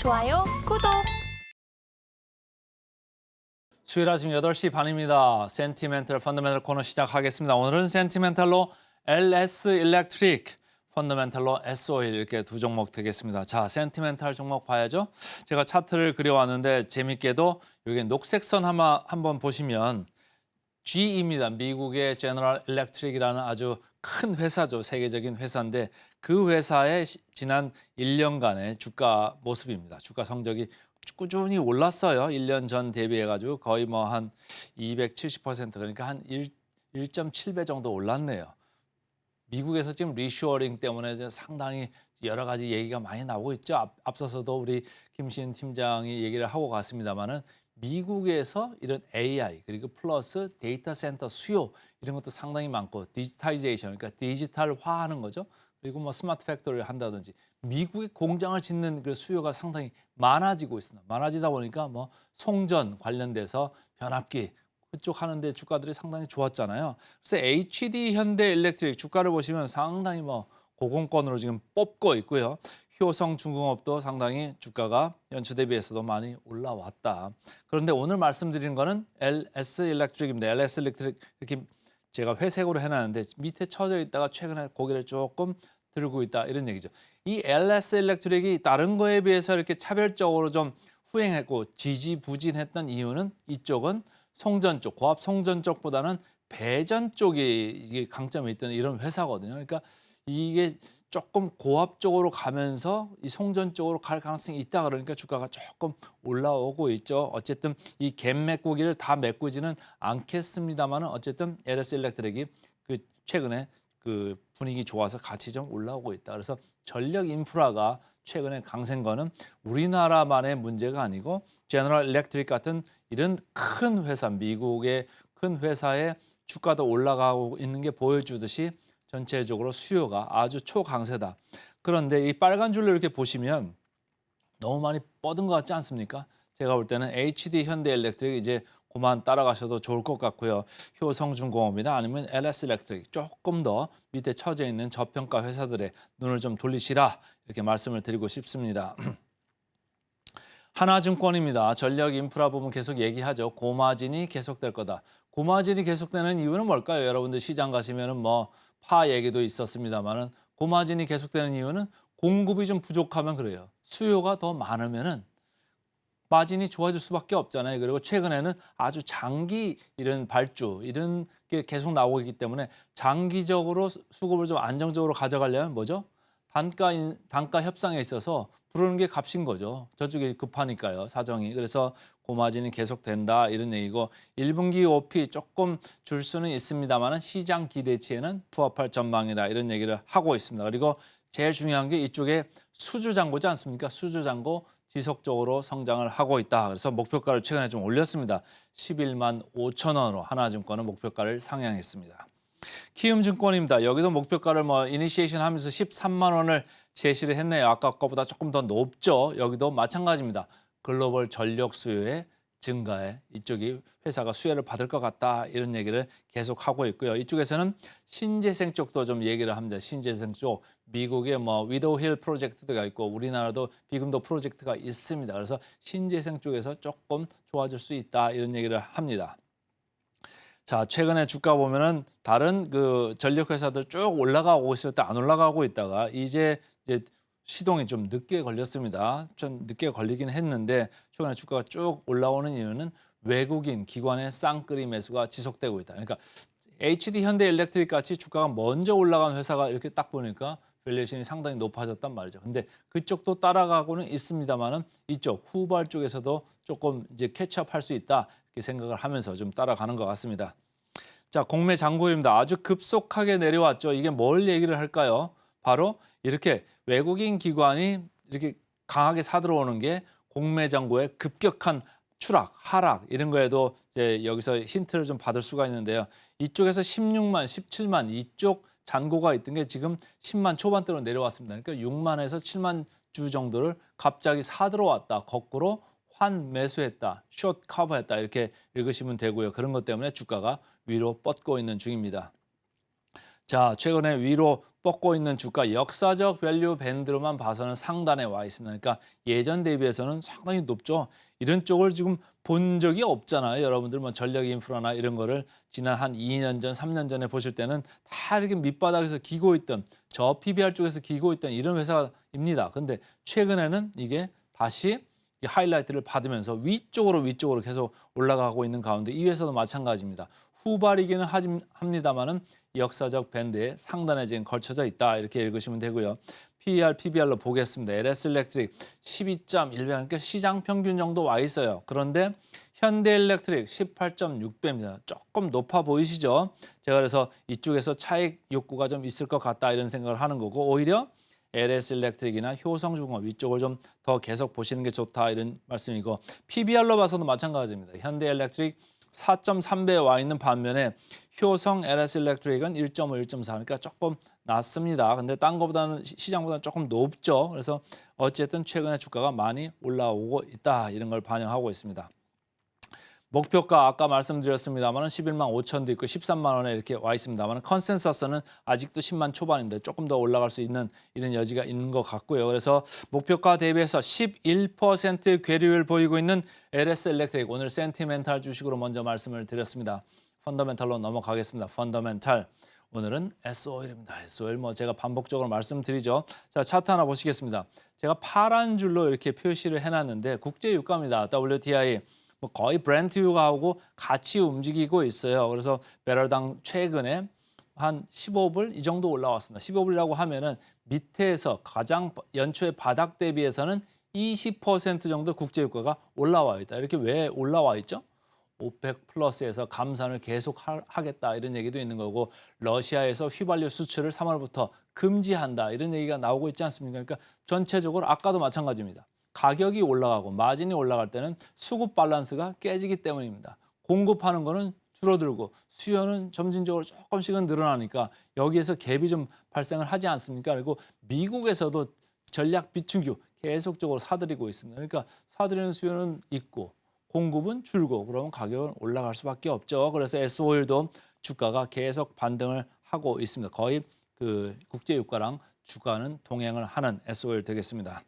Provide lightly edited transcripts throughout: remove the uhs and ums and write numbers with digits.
좋아요, 구독. 수요일 아침 8시 반입니다. 센티멘탈 펀더멘탈 코너 시작하겠습니다. 오늘은 센티멘탈로 LS 일렉트릭, 펀더멘탈로 SO일 이렇게 두 종목 되겠습니다. 자, 센티멘탈 종목 봐야죠. 제가 차트를 그려왔는데 재밌게도 여기 녹색 선 한번 보시면 GE입니다. 미국의 제너럴 일렉트릭이라는 아주 큰 회사죠. 세계적인 회사인데 그 회사의 지난 1년간의 주가 모습입니다. 주가 성적이 꾸준히 올랐어요. 1년 전 대비해가지고 거의 뭐 한 270% 그러니까 한 1.7배 정도 올랐네요. 미국에서 지금 리쇼어링 때문에 상당히 여러 가지 얘기가 많이 나오고 있죠. 앞서서도 우리 김시은 팀장이 얘기를 하고 갔습니다마는 미국에서 이런 AI 그리고 플러스 데이터 센터 수요 이런 것도 상당히 많고 디지털이제이션 그러니까 디지털화하는 거죠. 그리고 뭐 스마트 팩토리를 한다든지 미국의 공장을 짓는 그 수요가 상당히 많아지고 있습니다. 많아지다 보니까 뭐 송전 관련돼서 변압기 그쪽 하는데 주가들이 상당히 좋았잖아요. 그래서 HD 현대일렉트릭 주가를 보시면 상당히 뭐 고공권으로 지금 뽑고 있고요. 효성중공업도 상당히 주가가 연초 대비해서도 많이 올라왔다. 그런데 오늘 말씀드린 거는 LS 일렉트릭입니다. LS 일렉트릭 이렇게 제가 회색으로 해놨는데 밑에 쳐져 있다가 최근에 고개를 조금 들고 있다 이런 얘기죠. 이 LS 일렉트릭이 다른 거에 비해서 이렇게 차별적으로 좀 후행했고 지지부진했던 이유는 이쪽은 송전 쪽, 고압 송전 쪽보다는 배전 쪽이 이게 강점이 있던 이런 회사거든요. 그러니까 이게 조금 고압 쪽으로 가면서 이 송전 쪽으로 갈 가능성이 있다 그러니까 주가가 조금 올라오고 있죠. 어쨌든 이 갭 메꾸기를 다 메꾸지는 않겠습니다만은 어쨌든 LS 일렉트릭이 그 최근에 그 분위기 좋아서 같이 좀 올라오고 있다. 그래서 전력 인프라가 최근에 강세인 거는 우리나라만의 문제가 아니고 제너럴 일렉트릭 같은 이런 큰 회사, 미국의 큰 회사의 주가도 올라가고 있는 게 보여주듯이 전체적으로 수요가 아주 초강세다. 그런데 이 빨간 줄로 이렇게 보시면 너무 많이 뻗은 것 같지 않습니까? 제가 볼 때는 HD 현대일렉트릭 이제 그만 따라가셔도 좋을 것 같고요. 효성중공업이나 아니면 LS 일렉트릭 조금 더 밑에 처져 있는 저평가 회사들의 눈을 좀 돌리시라 이렇게 말씀을 드리고 싶습니다. 하나증권입니다. 전력 인프라 부분 계속 얘기하죠. 고마진이 계속될 거다. 고마진이 계속되는 이유는 뭘까요? 여러분들 시장 가시면은 뭐 파 얘기도 있었습니다만은 고마진이 계속되는 이유는 공급이 좀 부족하면 그래요. 수요가 더 많으면은 마진이 좋아질 수밖에 없잖아요. 그리고 최근에는 아주 장기 이런 발주 이런 게 계속 나오고 있기 때문에 장기적으로 수급을 좀 안정적으로 가져가려면 뭐죠? 단가 협상에 있어서 부르는 게 값인 거죠. 저쪽이 급하니까요, 사정이. 그래서 고마진이 계속된다 이런 얘기고 1분기 OP 조금 줄 수는 있습니다만 시장 기대치에는 부합할 전망이다 이런 얘기를 하고 있습니다. 그리고 제일 중요한 게 이쪽에 수주잔고지 않습니까? 수주잔고 지속적으로 성장을 하고 있다. 그래서 목표가를 최근에 좀 올렸습니다. 11만 5천 원으로 하나증권은 목표가를 상향했습니다. 키움증권입니다. 여기도 목표가를 뭐 이니시에이션 하면서 13만 원을 제시를 했네요. 아까 거보다 조금 더 높죠. 여기도 마찬가지입니다. 글로벌 전력 수요의 증가에 이쪽이 회사가 수혜를 받을 것 같다 이런 얘기를 계속 하고 있고요. 이쪽에서는 신재생 쪽도 좀 얘기를 합니다. 신재생 쪽 미국의 뭐 위도힐 프로젝트가 있고 우리나라도 비금도 프로젝트가 있습니다. 그래서 신재생 쪽에서 조금 좋아질 수 있다 이런 얘기를 합니다. 자, 최근에 주가 보면은 다른 그 전력 회사들 쭉 올라가고 있을 때 안 올라가고 있다가 이제 시동이 좀 늦게 걸렸습니다. 좀 늦게 걸리긴 했는데 최근에 주가가 쭉 올라오는 이유는 외국인 기관의 쌍끌이 매수가 지속되고 있다. 그러니까 HD 현대일렉트릭 같이 주가가 먼저 올라간 회사가 이렇게 딱 보니까 밸류에이션이 상당히 높아졌단 말이죠. 근데 그쪽도 따라가고는 있습니다만은 이쪽 후발 쪽에서도 조금 이제 캐치업할 수 있다 이렇게 생각을 하면서 좀 따라가는 것 같습니다. 자, 공매 장고입니다. 아주 급속하게 내려왔죠. 이게 뭘 얘기를 할까요? 바로 이렇게 외국인 기관이 이렇게 강하게 사들어오는 게 공매 장고의 급격한 추락, 하락 이런 거에도 이제 여기서 힌트를 좀 받을 수가 있는데요. 이쪽에서 16만, 17만 이쪽 잔고가 있던 게 지금 10만 초반대로 내려왔습니다. 그러니까 6만에서 7만 주 정도를 갑자기 사들어왔다. 거꾸로 환 매수했다, 숏 커버했다 이렇게 읽으시면 되고요. 그런 것 때문에 주가가 위로 뻗고 있는 중입니다. 자, 최근에 위로 뻗고 있는 주가 역사적 밸류 밴드로만 봐서는 상단에 와 있습니다. 그러니까 예전 대비해서는 상당히 높죠. 이런 쪽을 지금 본 적이 없잖아요. 여러분들 뭐 전력 인프라나 이런 거를 지난 한 2년 전, 3년 전에 보실 때는 다 이렇게 밑바닥에서 기고 있던 저 PBR 쪽에서 기고 있던 이런 회사입니다. 근데 최근에는 이게 다시 이 하이라이트를 받으면서 위쪽으로 계속 올라가고 있는 가운데 이 회사도 마찬가지입니다. 후발이기는 합니다만은 역사적 밴드의 상단에 지금 걸쳐져 있다 이렇게 읽으시면 되고요. PER, PBR로 보겠습니다. LS 일렉트릭 12.1배 그러니까 시장 평균 정도 와 있어요. 그런데 현대일렉트릭 18.6배입니다. 조금 높아 보이시죠? 제가 그래서 이쪽에서 차익 욕구가 좀 있을 것 같다 이런 생각을 하는 거고 오히려 LS 일렉트릭이나 효성중공업 위쪽을 좀 더 계속 보시는 게 좋다 이런 말씀이고 PBR로 봐서도 마찬가지입니다. 현대일렉트릭 4.3배에 와 있는 반면에 효성 LS 일렉트릭은 1.5, 1.4 그러니까 조금 낮습니다. 근데 딴 거보다는 시장보다는 조금 높죠. 그래서 어쨌든 최근에 주가가 많이 올라오고 있다 이런 걸 반영하고 있습니다. 목표가 아까 말씀드렸습니다만 11만 5천도 있고 13만 원에 이렇게 와 있습니다만 컨센서스는 아직도 10만 초반인데 조금 더 올라갈 수 있는 이런 여지가 있는 것 같고요. 그래서 목표가 대비해서 11% 괴리를 보이고 있는 LS 일렉트릭 오늘 센티멘탈 주식으로 먼저 말씀을 드렸습니다. 펀더멘탈로 넘어가겠습니다. 펀더멘탈. 오늘은 S오일입니다. S오일 뭐 제가 반복적으로 말씀드리죠. 자, 차트 하나 보시겠습니다. 제가 파란 줄로 이렇게 표시를 해놨는데 국제 유가입니다. WTI. 뭐 거의 브렌트 유가하고 같이 움직이고 있어요. 그래서 배럴당 최근에 한 15불 이 정도 올라왔습니다. 15불이라고 하면은 밑에서 가장 연초의 바닥 대비해서는 20% 정도 국제 유가가 올라와 있다. 이렇게 왜 올라와 있죠? 오펙 플러스에서 감산을 계속 하겠다 이런 얘기도 있는 거고 러시아에서 휘발유 수출을 3월부터 금지한다 이런 얘기가 나오고 있지 않습니까? 그러니까 전체적으로 아까도 마찬가지입니다. 가격이 올라가고 마진이 올라갈 때는 수급 밸런스가 깨지기 때문입니다. 공급하는 거는 줄어들고 수요는 점진적으로 조금씩은 늘어나니까 여기에서 갭이 좀 발생을 하지 않습니까? 그리고 미국에서도 전략 비축유 계속적으로 사들이고 있습니다. 그러니까 사들이는 수요는 있고 공급은 줄고 그러면 가격은 올라갈 수밖에 없죠. 그래서 S오일도 주가가 계속 반등을 하고 있습니다. 거의 그 국제 유가랑 주가는 동행을 하는 S오일 되겠습니다.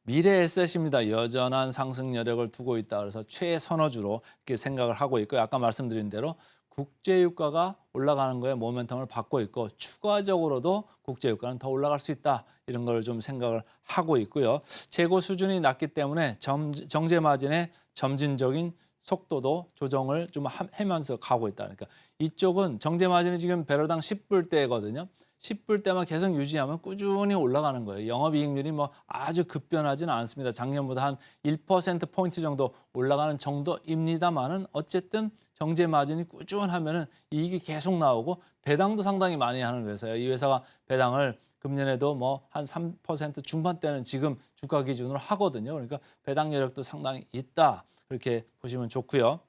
미래에셋입니다. 여전한 상승 여력을 두고 있다. 그래서 최선호주로 이렇게 생각을 하고 있고 아까 말씀드린 대로 국제유가가 올라가는 거에 모멘텀을 받고 있고 추가적으로도 국제유가는 더 올라갈 수 있다. 이런 걸 좀 생각을 하고 있고요. 재고 수준이 낮기 때문에 정제 마진의 점진적인 속도도 조정을 좀 하면서 가고 있다. 그러니까 이쪽은 정제 마진이 지금 배럴당 10불대거든요. 10불대만 계속 유지하면 꾸준히 올라가는 거예요. 영업이익률이 뭐 아주 급변하지는 않습니다. 작년보다 한 1%포인트 정도 올라가는 정도입니다만은 어쨌든 정제 마진이 꾸준하면은 이익이 계속 나오고 배당도 상당히 많이 하는 회사예요. 이 회사가 배당을 금년에도 뭐 한 3% 중반대는 지금 주가 기준으로 하거든요. 그러니까 배당 여력도 상당히 있다. 그렇게 보시면 좋고요.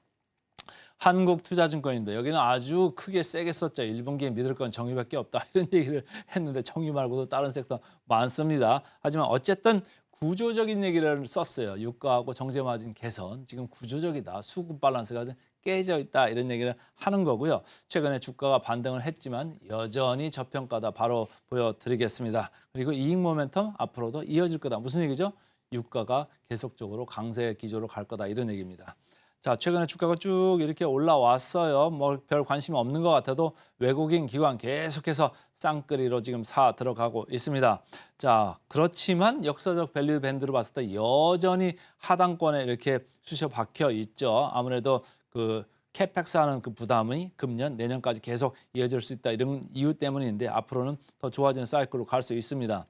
한국투자증권인데 여기는 아주 크게 세게 썼죠. 1분기에 믿을 건 정유밖에 없다. 이런 얘기를 했는데 정유 말고도 다른 섹터 많습니다. 하지만 어쨌든 구조적인 얘기를 썼어요. 유가하고 정제 마진 개선. 지금 구조적이다. 수급 밸런스가 깨져 있다. 이런 얘기를 하는 거고요. 최근에 주가가 반등을 했지만 여전히 저평가다. 바로 보여드리겠습니다. 그리고 이익 모멘텀 앞으로도 이어질 거다. 무슨 얘기죠? 유가가 계속적으로 강세 기조로 갈 거다. 이런 얘기입니다. 자, 최근에 주가가 쭉 이렇게 올라왔어요. 뭐 별 관심이 없는 것 같아도 외국인 기관 계속해서 쌍끌이로 지금 사 들어가고 있습니다. 자, 그렇지만 역사적 밸류 밴드로 봤을 때 여전히 하단권에 이렇게 쑤셔 박혀 있죠. 아무래도 그 캐펙스 하는 그 부담이 금년, 내년까지 계속 이어질 수 있다. 이런 이유 때문인데 앞으로는 더 좋아지는 사이클로 갈 수 있습니다.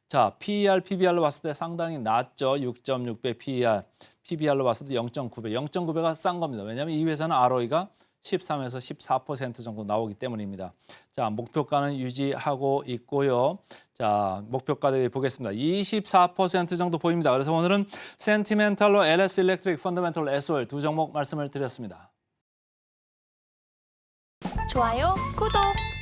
자, PER, PBR로 봤을 때 상당히 낮죠. 6.6배 PER. PBR로 봤을 때 0.9배. 0.9배가 싼 겁니다. 왜냐하면 이 회사는 ROE가 13에서 14% 정도 나오기 때문입니다. 자, 목표가는 유지하고 있고요. 자, 목표가 대비 보겠습니다. 24% 정도 보입니다. 그래서 오늘은 센티멘탈로 LS 일렉트릭, 펀더멘탈로 S오일 두 종목 말씀을 드렸습니다. 좋아요, 구독!